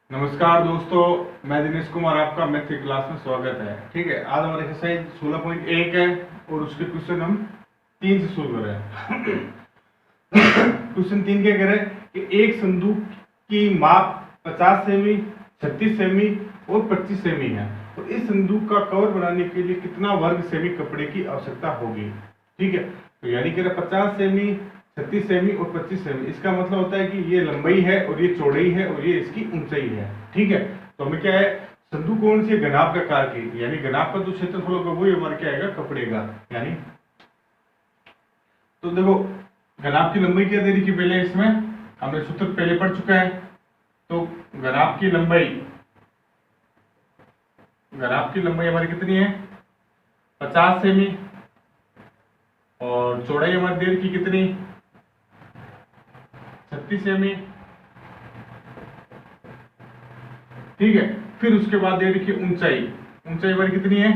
नमस्कार दोस्तों, मैं दिनेश कुमार, आपका मैथ की क्लास में स्वागत है। ठीक है, आज हमारी एक्सरसाइज 16.1 है और उसके क्वेश्चन हम 3 से शुरू कर रहे हैं। क्वेश्चन 3 क्या कह रहे हैं कि एक संदूक की माप 50 सेमी, 36 सेमी और 25 सेमी है और इस संदूक का कवर बनाने के लिए कितना वर्ग सेमी कपड़े की आवश्यकता होगी। ठीक है, तो यानी कि 50 सेमी, 36 सेमी और 25 सेमी, इसका मतलब होता है कि ये लंबाई है और ये चौड़ाई है और ये इसकी ऊंचाई है। ठीक है, तो हमें क्या है, संदूक कौन सी घनाभ का कार की, यानी घनाभ का जो क्षेत्रफल होगा वही हमारा क्या आएगा, कपड़े का। यानी तो देखो, घनाभ की लंबाई क्या दे रही थी पहले, इसमें हमने सूत्र पहले पढ़ चुका है। तो घनाभ की लंबाई हमारी कितनी है, 50 सेमी, और चौड़ाई हमारी दे रखी कितनी, 36 सेमी। ठीक है, फिर उसके बाद दे रखी ऊंचाई हमारी कितनी है,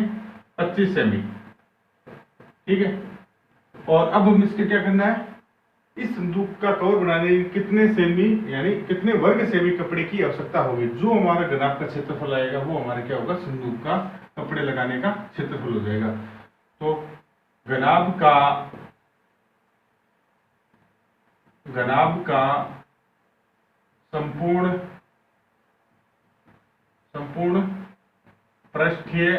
25 सेमी। ठीक है, और अब हम इसके क्या करना है, इस संदूक का कवर बनाने में कितने सेमी यानी कितने वर्ग सेमी कपड़े की आवश्यकता होगी। जो हमारा घनाभ का क्षेत्रफल आएगा वो हमारा क्या होगा, संदूक का कपड़े लगाने का क्षेत्रफल हो जाएगा। तो घनाभ का संपूर्ण पृष्ठीय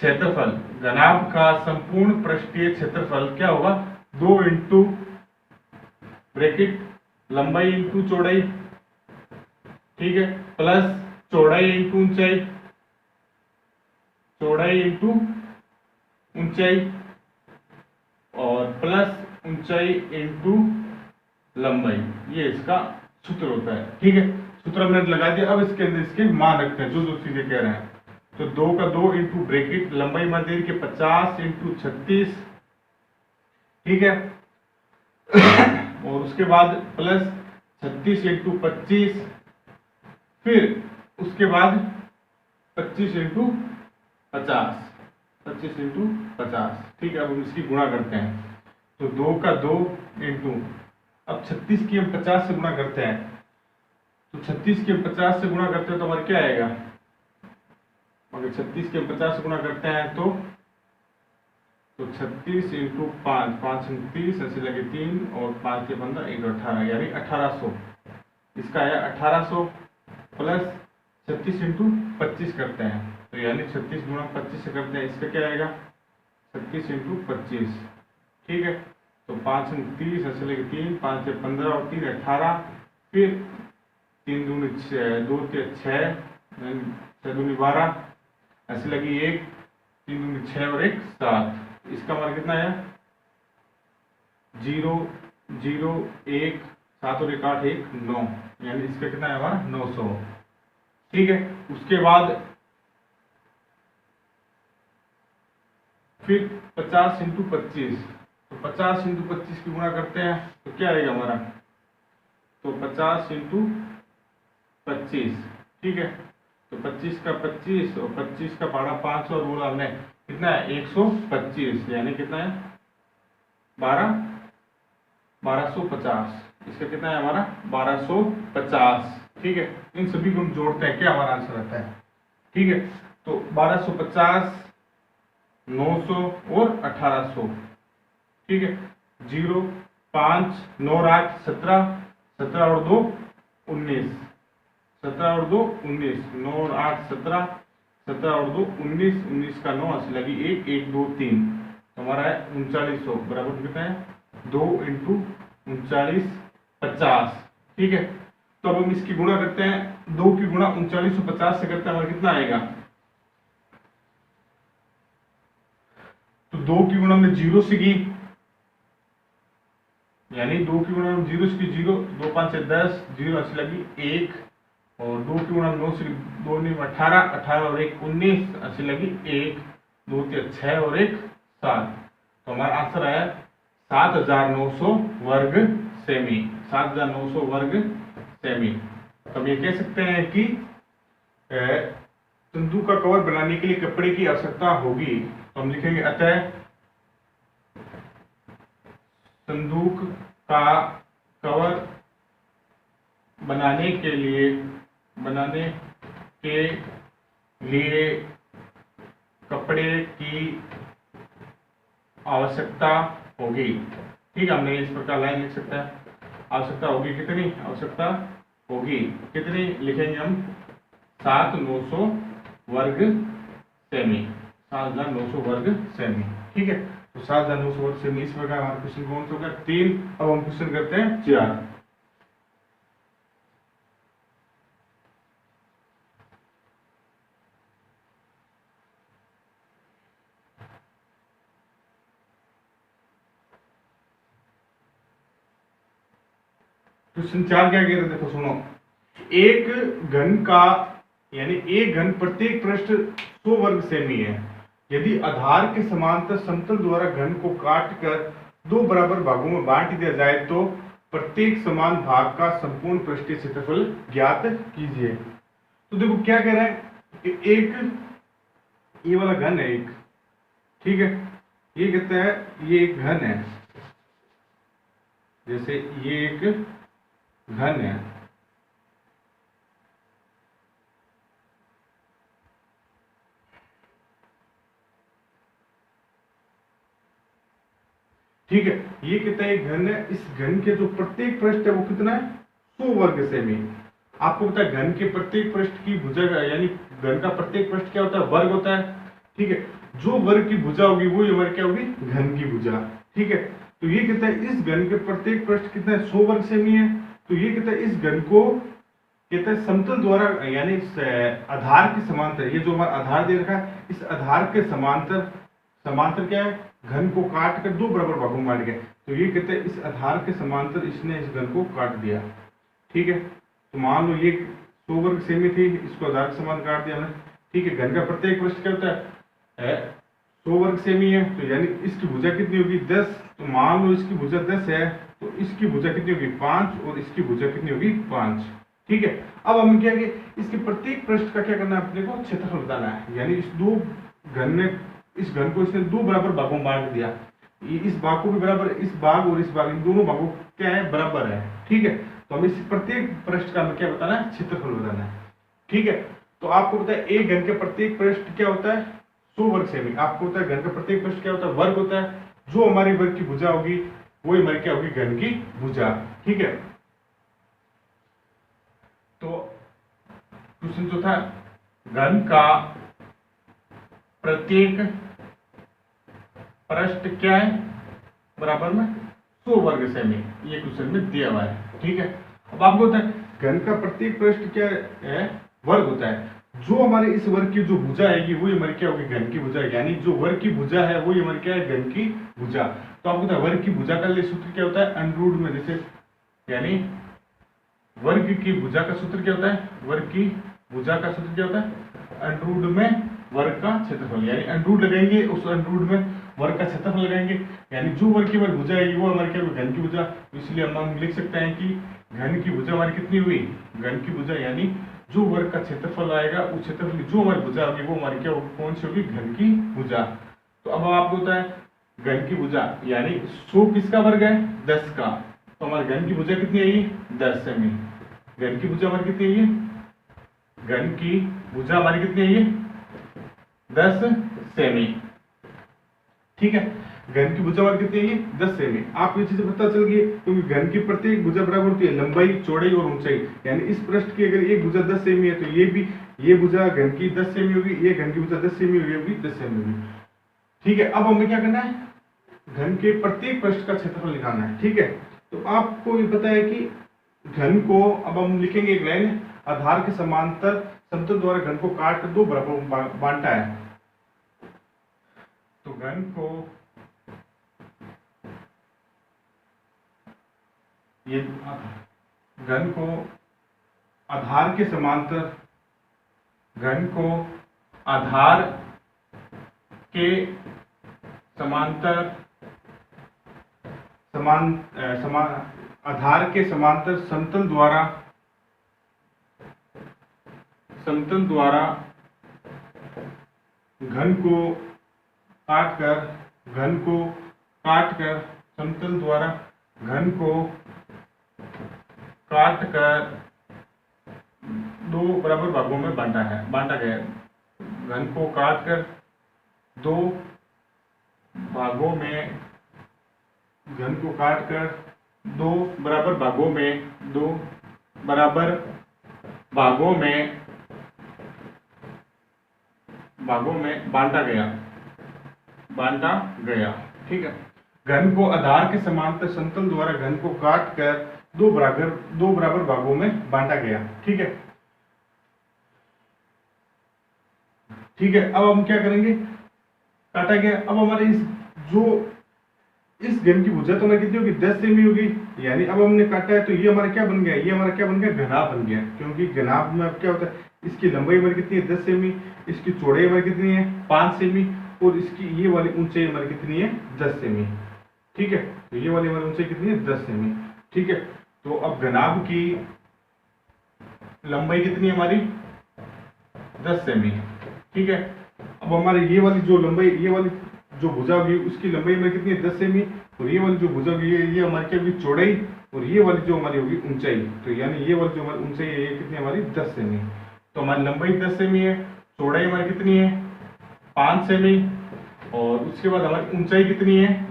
क्षेत्रफल, घनाभ का संपूर्ण पृष्ठीय क्षेत्रफल क्या होगा, 2 इंटू ब्रैकेट लंबाई इंटू चौड़ाई, ठीक है, प्लस चौड़ाई इंटू ऊंचाई और प्लस ऊंचाई इंटू लंबाई, ये इसका सूत्र होता है। ठीक है, सूत्र हमने लगा दिया। अब इसके अंदर इसके मान रखते हैं जो जो चीजें कह रहे हैं। तो 2 का 2 इंटू ब्रैकेट लंबाई मान दे के 50 इंटू 36, ठीक है, और उसके बाद प्लस 36 इंटू 25, फिर उसके बाद 25 इंटू 50, 25 इंटू 50। ठीक है, अब हम इसकी गुणा करते हैं। तो 2 का 2 इंटू, अब 36 की हम 50 से गुणा करते हैं, तो 36 की हम 50 से गुणा करते हैं तो हमारा क्या आएगा, अगर 36 के 50 से गुणा करते हैं तो 36 इंटू 5, 5 इंटू 30, ऐसे लगे 3 और 5 के 15, 1 18, यानी 1800। इसका आया 1800 प्लस 36 इंटू 25 करते हैं, तो यानी 36 गुणा 25 से करते हैं, इसका क्या आएगा, 36 इंटू 25। ठीक है, तो 5 इंटू 30, ऐसे लगे 3, 5 से 15 और 3 18, फिर 3 दूनी 6, 2 के 6, 6 दूनी 12, ऐसे लगी 1, 3 दूनी 6 और 1 7। इसका हमारा कितना है, 0 0 1 7 और 1 8 1 9, यानी इसका कितना है हमारा 900। ठीक है, उसके बाद फिर 50 इंटू 25, तो 50 इंटू 25 की गुणा करते हैं तो क्या आएगा हमारा, तो 50 इंटू 25। ठीक है, तो 25 का 25 और 25 का भाड़ा 5 और बोला हमने कितना है, 125, यानी कितना है 1250। इसका कितना है हमारा 1250। ठीक है, इन सभी को हम जोड़ते हैं, क्या हमारा आंसर आता है। ठीक है, तो 1250, 900 और 1800। ठीक है, 0 5 9 8 17, 17 और 2 19, 17 और 2 19, 9 और 8 17, 17 और 2 19, 19 का 9, ऐसे लगी 1 1 2 3, तो हमारा है 3900 बराबर कितना है 2 इंटू 39 50। ठीक है, तो अब हम इसकी गुणा करते हैं, 2 की गुणा 3950 से करते हैं, हमारा कितना आएगा, तो 2 की गुणा हमने 0 से की, यानी 2 की गुणा 0 से की 0, 2 5 से 10, 0 ऐसे लगी 1, और 2 की गुणा 9 से 2 नहीं 18, 18 और 1 19, ऐसे लगी 1 2 3 6 और 1 7, तो हमारा आंसर आया 7900 वर्ग सेमी, 7900 वर्ग सेमी। तो हम ये कह सकते हैं कि संदूक का कवर बनाने के लिए कपड़े की आवश्यकता होगी। तो हम लिखेंगे अतः संदूक का कवर बनाने के लिए कपड़े की आवश्यकता होगी। ठीक है, हमने इस प्रकार लाइन लिख सकता है, आवश्यकता होगी कितनी, आवश्यकता होगी कितनी लिखेंगे हम 7,900 वर्ग सेमी, 7,900 वर्ग सेमी। ठीक है, तो 7,900 वर्ग सेमी। इस प्रकार हमारा क्वेश्चन कौन सा होगा 3। अब हम क्वेश्चन करते हैं 4। क्वेश्चन 4 क्या कह रहे हैं, देखो सुनो। एक घन का यानी एक घन प्रत्येक पृष्ठ 100 वर्ग सेमी है। यदि आधार के समांतर समतल द्वारा घन को काटकर 2 बराबर भागों में बांट दिया जाए तो प्रत्येक समान भाग का संपूर्ण पृष्ठीय क्षेत्रफल ज्ञात कीजिए। तो देखो क्या कह रहा है कि एक ये वाला घन है एक, ठीक है, ये कहता है ये एक घन है, जैसे ये एक घन है, ठीक है, ये कहता है एक घन है। इस घन के जो प्रत्येक पृष्ठ है वो कितना है 100 वर्ग सेमी। आपको पता है घन के प्रत्येक पृष्ठ की भुजा यानी घन का प्रत्येक पृष्ठ क्या होता है, वर्ग होता है। ठीक है, जो वर्ग की भुजा होगी वो ये वर्ग क्या होगी, घन की भुजा। ठीक है, तो ये कहता है इस घन के प्रत्येक पृष्ठ कितना है 100 वर्ग सेमी है। तो ये कहता है इस घन को कहता है समतल द्वारा यानी आधार के समांतर, ये जो हमारा आधार दे रखा है इस आधार के समांतर, समांतर क्या है घन को काट कर 2 बराबर भागों में बांट गया। तो ये कहते हैं इस आधार के समांतर इसने इस घन को काट दिया। ठीक है, तो मान लो ये 100 वर्ग सेमी थी, इसको आधार के समान काट दिया हमने। ठीक है, घन का प्रत्येक पृष्ठ क्या होता है 100 वर्ग सेमी है, तो यानी इसकी भुजा कितनी होगी 10। तो मान लो इसकी भुजा 10 है तो इसकी भुजा कितनी होगी 5 और इसकी भुजा कितनी होगी 5। ठीक है, अब हमें क्या कि इसके प्रत्येक पृष्ठ का क्या करना है, अपने को क्षेत्रफल बताना है। यानी इस दो घन ने इस घन को इसने 2 बराबर भागों में बांट दिया, इस भाग को भी बराबर, इस भाग और इस भाग, इन दोनों भागों क्या है बराबर है। ठीक है, तो हमें इस प्रत्येक पृष्ठ का हमें क्या बताना है, क्षेत्रफल बताना है। ठीक है, तो आपको पता है एक घन के प्रत्येक पृष्ठ क्या होता है 100 वर्ग सेमी। आपको पता है घन का प्रत्येक पृष्ठ क्या होता है, वर्ग होता है। जो हमारी वर्ग की भुजा होगी वही हमारी क्या होगी, घन की भुजा। ठीक है, तो क्वेश्चन जो था घन का प्रत्येक पृष्ठ क्या है बराबर में 100 वर्ग सेमी, ये क्वेश्चन में दिया हुआ है। ठीक है, अब आपको होता है घन का प्रत्येक पृष्ठ क्या है, वर्ग होता है। जो हमारे इस वर्ग की जो भुजा आएगी वही हमारी क्या होगी, घन की भुजा। यानी जो वर्ग की भुजा है वही हमारी क्या है, घन की भुजा। तो आपको पता है वर्ग की भुजा का लिए सूत्र क्या होता है, अंडर रूट में, जैसे यानी वर्ग की भुजा का सूत्र क्या होता है, वर्ग की भुजा का सूत्र क्या होता है अंडर रूट में वर्ग का क्षेत्रफल। यानी अंडर रूट लगाएंगे, उस अंडर रूट में वर्ग का क्षेत्रफल लगाएंगे। यानी जो वर्ग की हमारी भुजा आएगी वो हमारी क्या होगी, घन की भुजा। इसलिए हम लिख सकते हैं कि घन की भुजा हमारी कितनी हुई, घन की भुजा यानी जो वर्ग का क्षेत्रफल आएगा उस क्षेत्रफल की जो हमारी भुजा होगी वो हमारी क्या होगी, कौन सी होगी, घन की भुजा। तो अब आपको होता है घन की भुजा यानी 100 किसका वर्ग है 10 का, तो हमारे घन की भुजा कितनी आएगी 10 सेमी। घन की भुजा हमारी कितनी है, घन की भुजा हमारी कितनी है 10 सेमी। ठीक है, घन की भुजा हमारी कितनी है 10 सेमी। आपको ये चीजें पता चल गई क्योंकि घन की प्रत्येक भुजा बराबर होती है लंबाई, चौड़ाई और ऊंचाई। यानी इस पृष्ठ की अगर एक भुजा 10 सेमी है तो ये भी, ये भुजा घन की 10 सेमी होगी, ये घन की भुजा 10 सेमी होगी, 10 सेमी होगी। ठीक है, अब हमें क्या करना है, घन के प्रत्येक पृष्ठ का क्षेत्रफल निकालना है। ठीक है, तो आपको ये पता है कि घन को अब हम लिखेंगे एक लाइन, आधार के समांतर समतल द्वारा घन को काट कर 2 बराबर बांटा है। तो घन को ये घन को आधार के समांतर, घन को आधार के समांतर आधार के समांतर समतल द्वारा घन को काटकर समतल द्वारा घन को काट कर दो बराबर भागों में बांटा गया। घन को काट कर दो भागों में घन को काट कर दो बराबर भागों में बांटा गया। ठीक है। घन को आधार के समांतर समतल द्वारा घन को काट कर दो बराबर भागों में बांटा गया। ठीक है। अब हम क्या करेंगे, काटा गया। अब हमारे इस घन की भुजा तो हमारी कितनी होगी, 10 सेमी होगी। यानी अब हमने काटा है तो ये हमारा क्या बन गया, घनाभ बन गया। क्योंकि घनाभ में अब क्या होता है, इसकी लंबाई हमारी कितनी है, 10 सेमी, इसकी चौड़ाई हमारी कितनी है, 5 सेमी, और इसकी ये वाली ऊंचाई हमारी कितनी है, 10 सेमी। ठीक है। तो ये वाली हमारी ऊंचाई कितनी है, 10 सेमी। ठीक है। तो अब घनाभ की लंबाई कितनी है हमारी, 10 सेमी। ठीक है। अब हमारे ये वाली जो लंबाई, ये वाली जो भुजा होगी उसकी लंबाई में कितनी है, 10 सेमी, और ये वाली जो भुजा होगी ये हमारी क्या होगी, चौड़ाई, और ये वाली जो हमारी होगी ऊंचाई। तो यानी ये वाली जो हमारी ऊंचाई है ये कितनी हमारी, 10 सेमी। तो हमारी लंबाई 10 सेमी है, चौड़ाई हमारी कितनी है, 5 सेमी, और उसके बाद हमारी ऊंचाई कितनी है,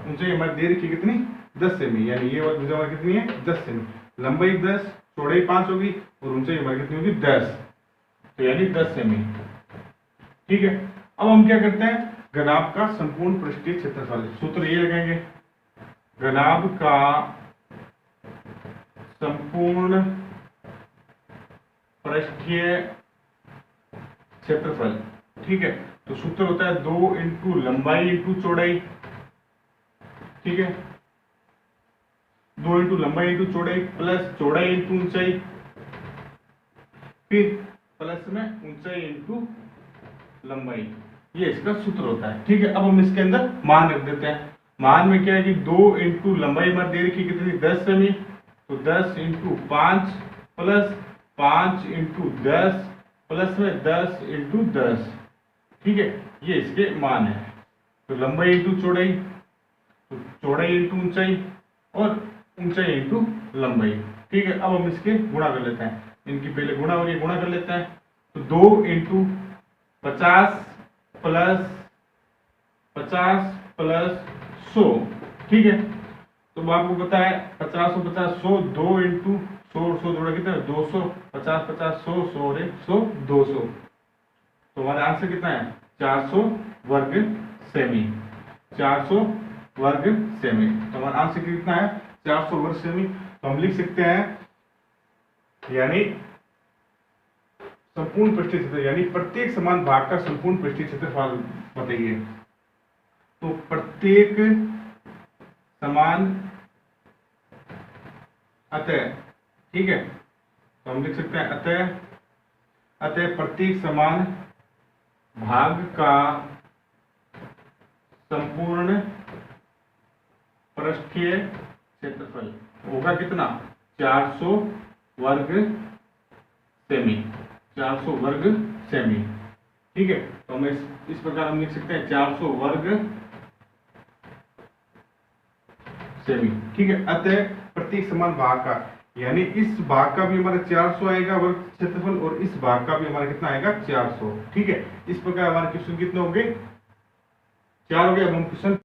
ऊंचाई हमारी दे रखी कितनी, 10 सेमी। यानी ये वाली भुजा हमारी कितनी है, 10 सेमी। लंबाई 10, चौड़ाई 5 होगी, और ऊंचाई हमारी कितनी होगी, 10। तो यानी 10 सेमी। ठीक है। अब हम क्या करते हैं, घनाभ का संपूर्ण पृष्ठीय क्षेत्रफल, सूत्र ये लगाएंगे, घनाभ का संपूर्ण पृष्ठीय क्षेत्रफल। ठीक है। तो सूत्र होता है 2 इंटू लंबाई इंटू चौड़ाई। ठीक है। 2 इंटू लंबाई इंटू चौड़ाई प्लस चौड़ाई इंटू ऊंचाई, फिर प्लस में ऊंचाई इंटू लंबाई। ये इसका सूत्र होता है। ठीक है। अब हम इसके अंदर मान रख देते हैं। मान में क्या है कि 2 इंटू लंबाई हमारी दे रखी कितनी, 10 सेमी, तो 10 इंटू 5 प्लस 5 इंटू 10 प्लस में 10 इंटू 10। ठीक है। ये इसके मान है। तो लंबाई इंटू चौड़ाई, तो चौड़ाई इंटू ऊंचाई, और ऊंचाई इंटू लंबाई। ठीक है। अब हम इसके गुणा कर लेते हैं, इनकी पहले गुणा और ये गुणा कर लेते हैं। तो 2 इंटू 50 प्लस 100। ठीक है। तो आपको पता है 50 और 50 100, 2 इंटू 100 और 100 जोड़ा कितना है, 200, 50 50 100 100 और 100 200। तो हमारा आंसर कितना है, 400 वर्ग सेमी। 400 वर्ग सेमी। तो हमारा आंसर कितना है, 400 वर्ग सेमी। तो हम लिख सकते हैं, यानी संपूर्ण पृष्ठीय क्षेत्र, यानी प्रत्येक समान भाग का संपूर्ण पृष्ठीय क्षेत्रफल बताइए। तो प्रत्येक समान अतः, ठीक है, तो हम लिख सकते हैं अतः प्रत्येक समान भाग का संपूर्ण पृष्ठीय क्षेत्रफल होगा कितना, 400 वर्ग सेमी। 400 वर्ग सेमी। ठीक है। तो हम इस प्रकार हम लिख सकते हैं 400 वर्ग सेमी। ठीक है। अतः प्रत्येक समान भाग का, यानी इस भाग का भी हमारा 400 आएगा वर्ग क्षेत्रफल, और इस भाग का भी हमारा कितना आएगा, 400। ठीक है। इस प्रकार हमारे क्वेश्चन कितने हो गए, 4 हो गए। अब हम क्वेश्चन